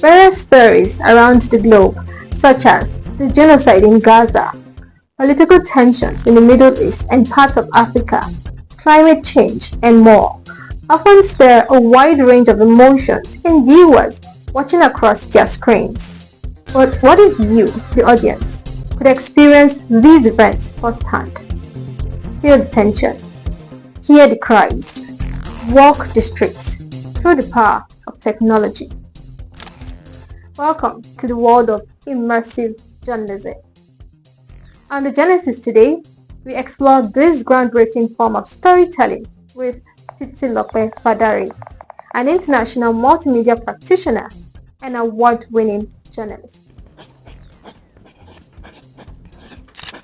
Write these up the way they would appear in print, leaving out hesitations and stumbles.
various stories around the globe, such as the genocide in Gaza, political tensions in the Middle East and parts of Africa, climate change, and more, often stir a wide range of emotions in viewers watching across their screens. But what if you, the audience, could experience these events firsthand? Feel the tension, hear the cries, walk the streets through the power of technology. Welcome to the world of immersive journalism. On the Genesis today, we explore this groundbreaking form of storytelling with Titilope Fadari, an international multimedia practitioner and award-winning journalist.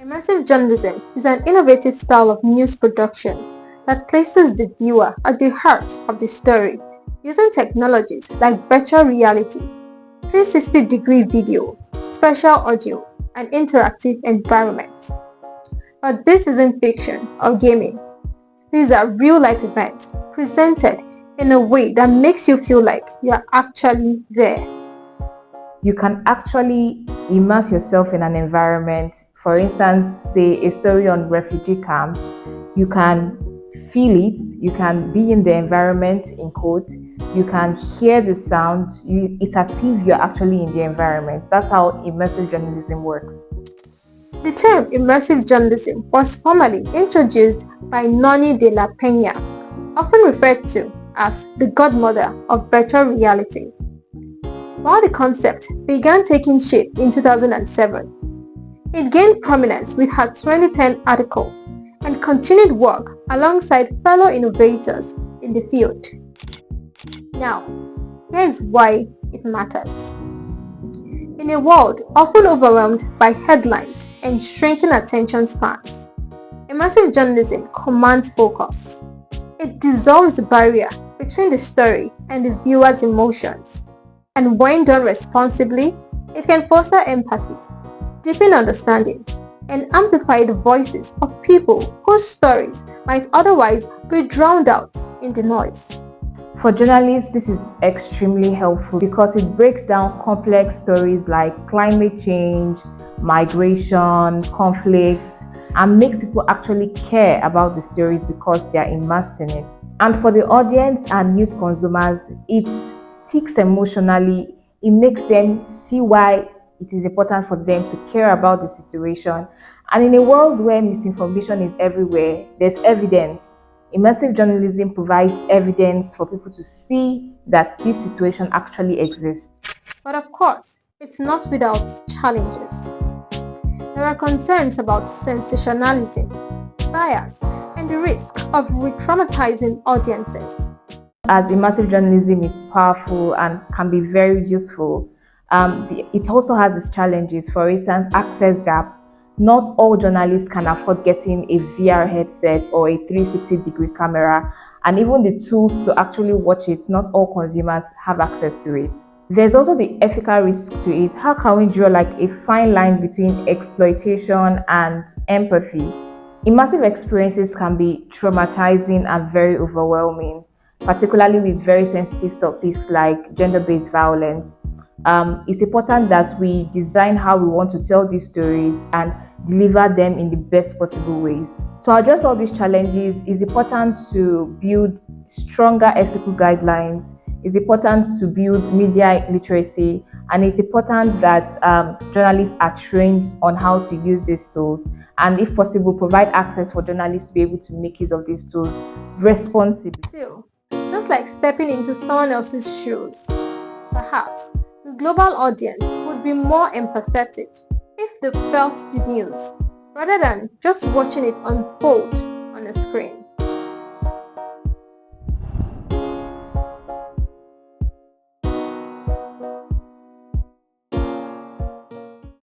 Immersive journalism is an innovative style of news production that places the viewer at the heart of the story using technologies like virtual reality, 360-degree video, spatial audio, and interactive environments. But this isn't fiction or gaming. These are real-life events presented in a way that makes you feel like you're actually there. You can actually immerse yourself in an environment. For instance, say a story on refugee camps. You can feel it, you can be in the environment in quote, you can hear the sound, it's as if you're actually in the environment. That's how immersive journalism works. The term immersive journalism was formally introduced by Noni de la Peña, often referred to as the godmother of virtual reality. While the concept began taking shape in 2007, it gained prominence with her 2010 article and continued work alongside fellow innovators in the field. Now, here's why it matters. In a world often overwhelmed by headlines and shrinking attention spans, immersive journalism commands focus. It dissolves the barrier between the story and the viewer's emotions, and when done responsibly, it can foster empathy, deepen understanding, and amplify the voices of people whose stories might otherwise be drowned out in the noise. For journalists, this is extremely helpful because it breaks down complex stories like climate change, migration, conflicts, and makes people actually care about the stories because they are immersed in it. And for the audience and news consumers, it sticks emotionally. It makes them see why it is important for them to care about the situation. And in a world where misinformation is everywhere, there's evidence. Immersive journalism provides evidence for people to see that this situation actually exists. But of course, it's not without challenges. There are concerns about sensationalism, bias, and the risk of re-traumatizing audiences. As immersive journalism is powerful and can be very useful, it also has its challenges. For instance, access gap. Not all journalists can afford getting a VR headset or a 360-degree camera, and even the tools to actually watch it, not all consumers have access to it. There's also the ethical risk to it. How can we draw like a fine line between exploitation and empathy? Immersive experiences can be traumatizing and very overwhelming, particularly with very sensitive topics like gender-based violence. It's important that we design how we want to tell these stories and deliver them in the best possible ways. To address all these challenges, it's important to build stronger ethical guidelines. It's important to build media literacy, and it's important that journalists are trained on how to use these tools, and if possible, provide access for journalists to be able to make use of these tools responsibly. Still, just like stepping into someone else's shoes, perhaps the global audience would be more empathetic if they felt the news rather than just watching it unfold on a screen.